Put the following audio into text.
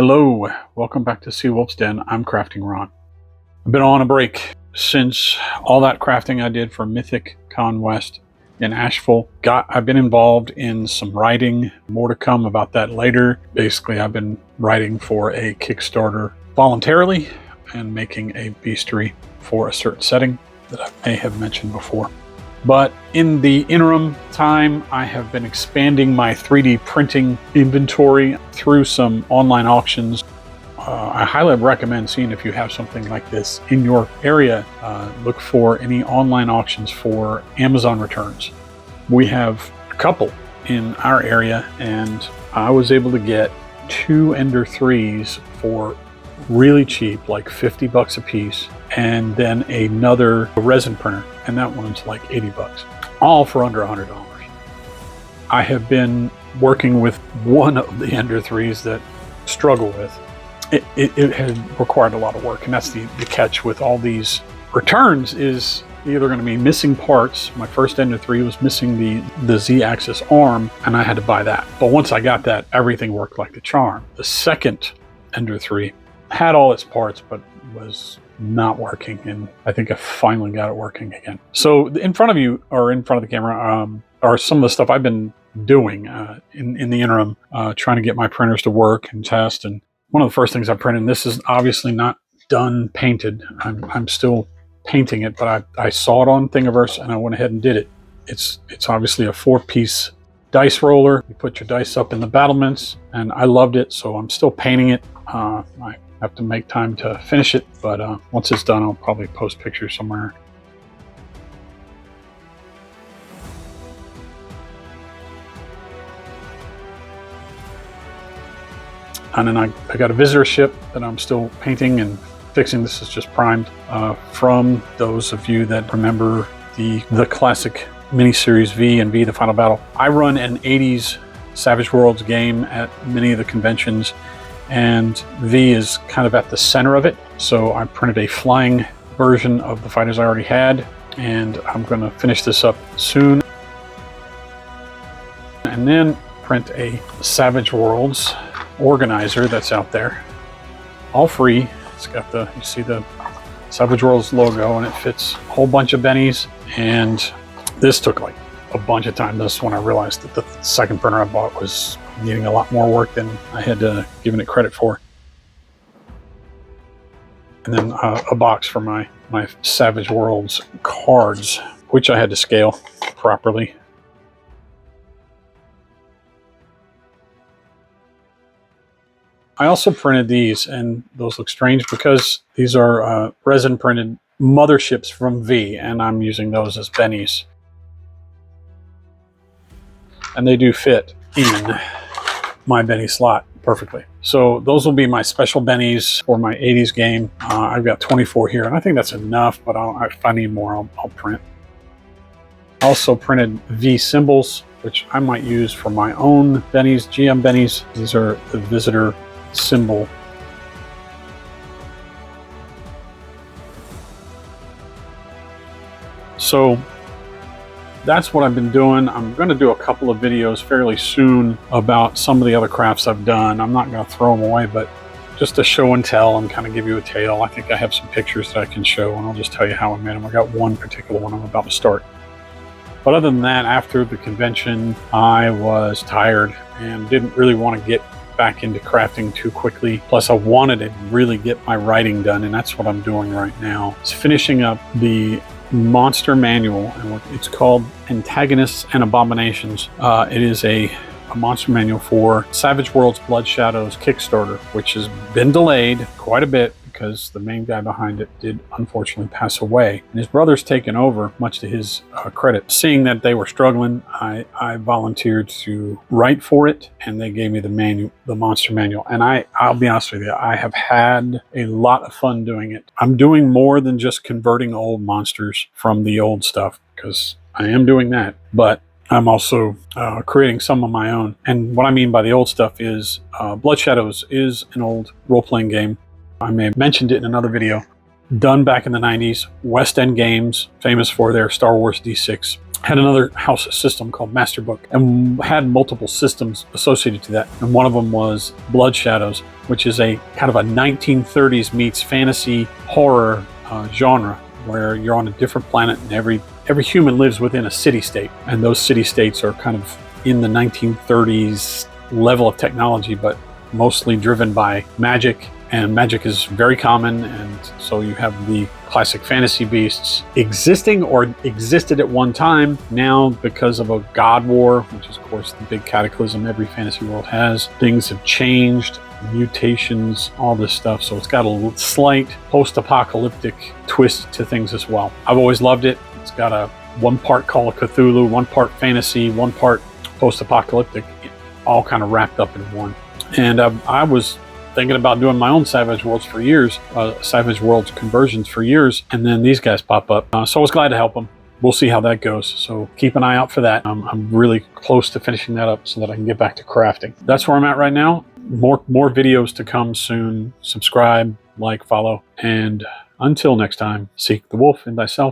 Hello, welcome back to Seawolf's Den. I'm Crafting Ron. I've been on a break since all that crafting I did for Mythic Con West in Asheville. I've been involved in some writing, more to come about that later. Basically, I've been writing for a Kickstarter voluntarily and making a bestiary for a certain setting that I may have mentioned before. But in the interim time, I have been expanding my 3D printing inventory through some online auctions. I highly recommend seeing if you have something like this in your area. Look for any online auctions for Amazon returns. We have a couple in our area, and I was able to get 2 Ender 3s for really cheap, like 50 bucks a piece, and then another resin printer, and that one's like 80 bucks, all for under $100. I have been working with one of the Ender 3s that struggle with. It has required a lot of work, and that's the catch with all these returns is either going to be missing parts. My first Ender 3 was missing the Z-axis arm, and I had to buy that. But once I got that, everything worked like the charm. The second Ender 3 had all its parts, but was not working, and I think I finally got it working again. So in front of you, or in front of the camera, are some of the stuff I've been doing in the interim, trying to get my printers to work and test. And one of the first things I printed, and this is obviously not done painted. I'm still painting it, but I saw it on Thingiverse and I went ahead and did it. It's obviously a 4-piece dice roller. You put your dice up in the battlements, and I loved it, so I'm still painting it. I have to make time to finish it, but once it's done, I'll probably post pictures somewhere. And then I got a visitor ship that I'm still painting and fixing. This is just primed. From those of you that remember the classic miniseries V and V the Final Battle, I run an 80s Savage Worlds game at many of the conventions, and V is kind of at the center of it. So I printed a flying version of the fighters I already had, and I'm going to finish this up soon. And then print a Savage Worlds organizer that's out there, all free. It's got you see the Savage Worlds logo, and it fits a whole bunch of bennies. And this took like a bunch of time. This is when I realized that the second printer I bought was needing a lot more work than I had given it credit for. And then a box for my Savage Worlds cards, which I had to scale properly. I also printed these, and those look strange because these are resin printed motherships from V, and I'm using those as bennies. And they do fit in my benny slot perfectly. So those will be my special bennies for my 80s game. I've got 24 here, and I think that's enough, but if I need more, I'll print. I also printed V symbols, which I might use for my own bennies, GM bennies. These are the visitor symbol. So that's what I've been doing. I'm going to do a couple of videos fairly soon about some of the other crafts I've done. I'm not going to throw them away, but just to show and tell and kind of give you a tale. I think I have some pictures that I can show, and I'll just tell you how I made them. I got one particular one I'm about to start. But other than that, after the convention, I was tired and didn't really want to get back into crafting too quickly. Plus, I wanted to really get my writing done, and that's what I'm doing right now. It's finishing up the monster manual, and it's called Antagonists and Abominations. It is a monster manual for Savage Worlds Bloodshadows Kickstarter, which has been delayed quite a bit because the main guy behind it did unfortunately pass away, and his brother's taken over, much to his credit. Seeing that they were struggling, I volunteered to write for it, and they gave me the monster manual. And I'll be honest with you, I have had a lot of fun doing it. I'm doing more than just converting old monsters from the old stuff, because I am doing that, but I'm also creating some of my own. And what I mean by the old stuff is Bloodshadows is an old role-playing game. I may have mentioned it in another video. Done back in the 90s. West End Games, famous for their Star Wars D6 had another house system called Masterbook, and had multiple systems associated to that. And one of them was Bloodshadows, which is a kind of a 1930s meets fantasy horror genre, where you're on a different planet and every human lives within a city-state. And those city-states are kind of in the 1930s level of technology, but mostly driven by magic. And magic is very common, and so you have the classic fantasy beasts existing or existed at one time. Now, because of a god war, which is of course the big cataclysm every fantasy world has, things have changed, mutations, all this stuff. So it's got a slight post-apocalyptic twist to things as well. I've always loved it. It's got a one part Call of Cthulhu, one part fantasy, one part post-apocalyptic, all kind of wrapped up in one. And I was thinking about doing my own Savage Worlds for years, Savage Worlds conversions for years, and then these guys pop up. So I was glad to help them. We'll see how that goes. So keep an eye out for that. I'm really close to finishing that up so that I can get back to crafting. That's where I'm at right now. More videos to come soon. Subscribe, like, follow, and until next time, seek the wolf in thyself.